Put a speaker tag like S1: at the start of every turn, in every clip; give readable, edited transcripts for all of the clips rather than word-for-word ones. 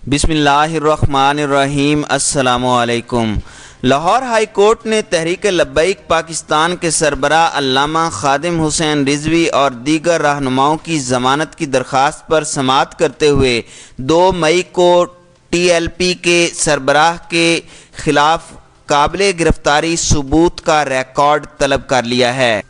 S1: بسم اللہ الرحمن الرحیم۔ السلام علیکم۔ لاہور ہائی کورٹ نے تحریک لبیک پاکستان کے سربراہ علامہ خادم حسین رضوی اور دیگر رہنماؤں کی ضمانت کی درخواست پر سماعت کرتے ہوئے 2 مئی کو ٹی ایل پی کے سربراہ کے خلاف قابل گرفتاری ثبوت کا ریکارڈ طلب کر لیا ہے۔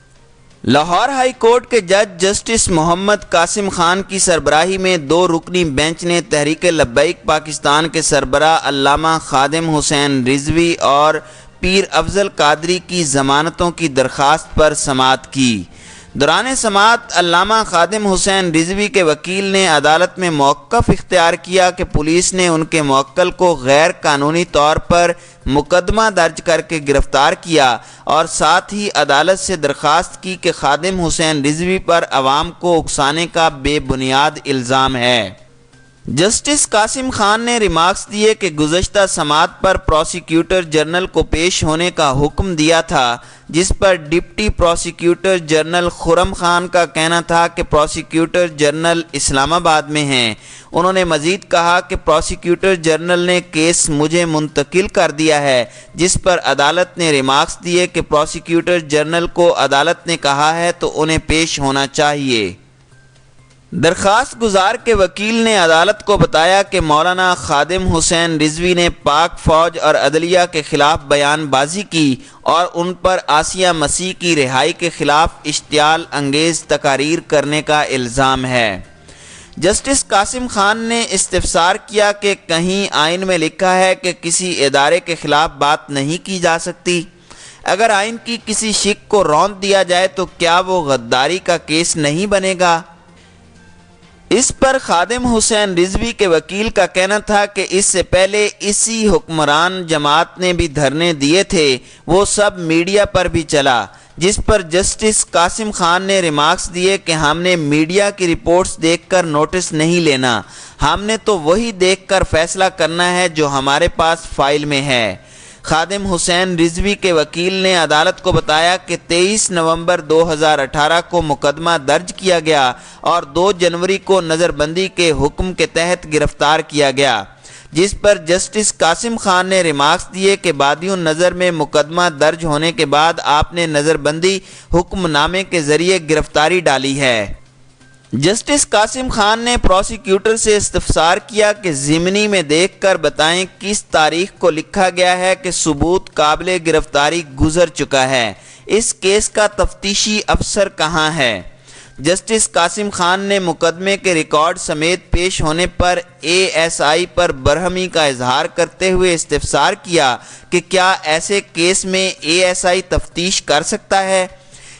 S1: لاہور ہائی کورٹ کے جج جسٹس محمد قاسم خان کی سربراہی میں 2 رکنی بینچ نے تحریک لبیک پاکستان کے سربراہ علامہ خادم حسین رضوی اور پیر افضل قادری کی ضمانتوں کی درخواست پر سماعت کی۔ دوران سماعت علامہ خادم حسین رضوی کے وکیل نے عدالت میں موقف اختیار کیا کہ پولیس نے ان کے موکل کو غیر قانونی طور پر مقدمہ درج کر کے گرفتار کیا اور ساتھ ہی عدالت سے درخواست کی کہ خادم حسین رضوی پر عوام کو اکسانے کا بے بنیاد الزام ہے۔ جسٹس قاسم خان نے ریمارکس دیے کہ گزشتہ سماعت پر پروسیکیوٹر جنرل کو پیش ہونے کا حکم دیا تھا، جس پر ڈپٹی پروسیکیوٹر جنرل خرم خان کا کہنا تھا کہ پروسیکیوٹر جنرل اسلام آباد میں ہیں۔ انہوں نے مزید کہا کہ پروسیکیوٹر جنرل نے کیس مجھے منتقل کر دیا ہے، جس پر عدالت نے ریمارکس دیے کہ پروسیکیوٹر جنرل کو عدالت نے کہا ہے تو انہیں پیش ہونا چاہیے۔ درخواست گزار کے وکیل نے عدالت کو بتایا کہ مولانا خادم حسین رضوی نے پاک فوج اور عدلیہ کے خلاف بیان بازی کی اور ان پر آسیہ مسیح کی رہائی کے خلاف اشتعال انگیز تقاریر کرنے کا الزام ہے۔ جسٹس قاسم خان نے استفسار کیا کہ کہیں آئین میں لکھا ہے کہ کسی ادارے کے خلاف بات نہیں کی جا سکتی؟ اگر آئین کی کسی شق کو روند دیا جائے تو کیا وہ غداری کا کیس نہیں بنے گا؟ اس پر خادم حسین رضوی کے وکیل کا کہنا تھا کہ اس سے پہلے اسی حکمران جماعت نے بھی دھرنے دیے تھے، وہ سب میڈیا پر بھی چلا، جس پر جسٹس قاسم خان نے ریمارکس دیے کہ ہم نے میڈیا کی رپورٹس دیکھ کر نوٹس نہیں لینا، ہم نے تو وہی دیکھ کر فیصلہ کرنا ہے جو ہمارے پاس فائل میں ہے۔ خادم حسین رضوی کے وکیل نے عدالت کو بتایا کہ 23 نومبر 2018 کو مقدمہ درج کیا گیا اور 2 جنوری کو نظر بندی کے حکم کے تحت گرفتار کیا گیا، جس پر جسٹس قاسم خان نے ریمارکس دیے کہ بادی النظر میں مقدمہ درج ہونے کے بعد آپ نے نظر بندی حکم نامے کے ذریعے گرفتاری ڈالی ہے۔ جسٹس قاسم خان نے پروسیکیوٹر سے استفسار کیا کہ ضمنی میں دیکھ کر بتائیں کس تاریخ کو لکھا گیا ہے کہ ثبوت قابل گرفتاری گزر چکا ہے، اس کیس کا تفتیشی افسر کہاں ہے؟ جسٹس قاسم خان نے مقدمے کے ریکارڈ سمیت پیش ہونے پر اے ایس آئی پر برہمی کا اظہار کرتے ہوئے استفسار کیا کہ کیا ایسے کیس میں اے ایس آئی تفتیش کر سکتا ہے؟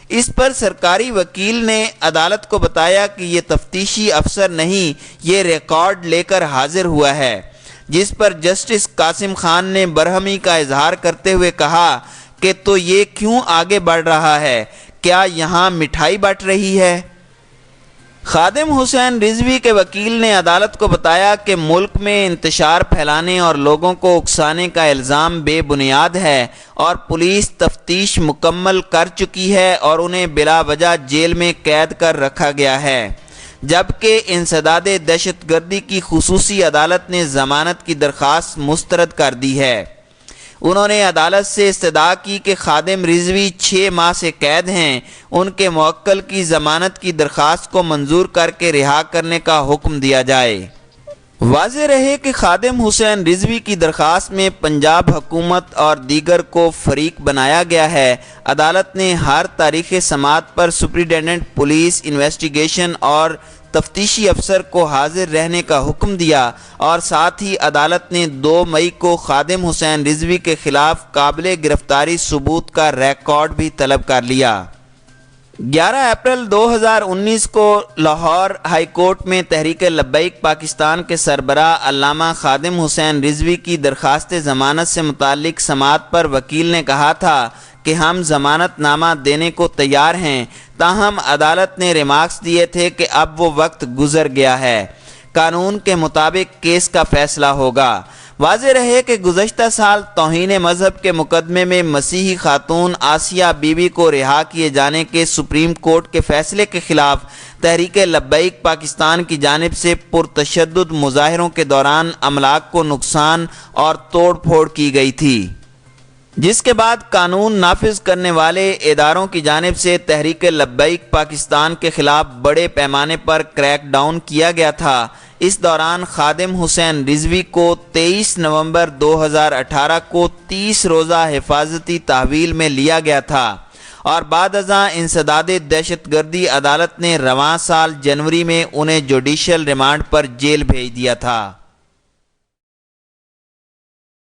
S1: اس پر سرکاری وکیل نے عدالت کو بتایا کہ یہ تفتیشی افسر نہیں، یہ ریکارڈ لے کر حاضر ہوا ہے، جس پر جسٹس قاسم خان نے برہمی کا اظہار کرتے ہوئے کہا کہ تو یہ کیوں آگے بڑھ رہا ہے؟ کیا یہاں مٹھائی بٹ رہی ہے؟ خادم حسین رضوی کے وکیل نے عدالت کو بتایا کہ ملک میں انتشار پھیلانے اور لوگوں کو اکسانے کا الزام بے بنیاد ہے اور پولیس تفتیش مکمل کر چکی ہے اور انہیں بلا وجہ جیل میں قید کر رکھا گیا ہے، جبکہ انسداد دہشت گردی کی خصوصی عدالت نے ضمانت کی درخواست مسترد کر دی ہے۔ انہوں نے عدالت سے استدعا کی کہ خادم رضوی 6 ماہ سے قید ہیں، ان کے موکل کی ضمانت کی درخواست کو منظور کر کے رہا کرنے کا حکم دیا جائے۔ واضح رہے کہ خادم حسین رضوی کی درخواست میں پنجاب حکومت اور دیگر کو فریق بنایا گیا ہے۔ عدالت نے ہر تاریخ سماعت پر سپرنٹینڈنٹ پولیس انویسٹیگیشن اور تفتیشی افسر کو حاضر رہنے کا حکم دیا اور ساتھ ہی عدالت نے 2 مئی کو خادم حسین رضوی کے خلاف قابل گرفتاری ثبوت کا ریکارڈ بھی طلب کر لیا۔ 11 اپریل 2019 کو لاہور ہائی کورٹ میں تحریک لبیک پاکستان کے سربراہ علامہ خادم حسین رضوی کی درخواست ضمانت سے متعلق سماعت پر وکیل نے کہا تھا کہ ہم ضمانت نامہ دینے کو تیار ہیں، تاہم عدالت نے ریمارکس دیے تھے کہ اب وہ وقت گزر گیا ہے۔ قانون کے مطابق کیس کا فیصلہ ہوگا۔ واضح رہے کہ گزشتہ سال توہین مذہب کے مقدمے میں مسیحی خاتون آسیہ بی بی کو رہا کیے جانے کے سپریم کورٹ کے فیصلے کے خلاف تحریک لبیک پاکستان کی جانب سے پرتشدد مظاہروں کے دوران املاک کو نقصان اور توڑ پھوڑ کی گئی تھی، جس کے بعد قانون نافذ کرنے والے اداروں کی جانب سے تحریک لبیک پاکستان کے خلاف بڑے پیمانے پر کریک ڈاؤن کیا گیا تھا۔ اس دوران خادم حسین رضوی کو 23 نومبر 2018 کو 30 روزہ حفاظتی تحویل میں لیا گیا تھا اور بعد ازاں انسداد دہشت گردی عدالت نے رواں سال جنوری میں انہیں جوڈیشل ریمانڈ پر جیل بھیج دیا تھا۔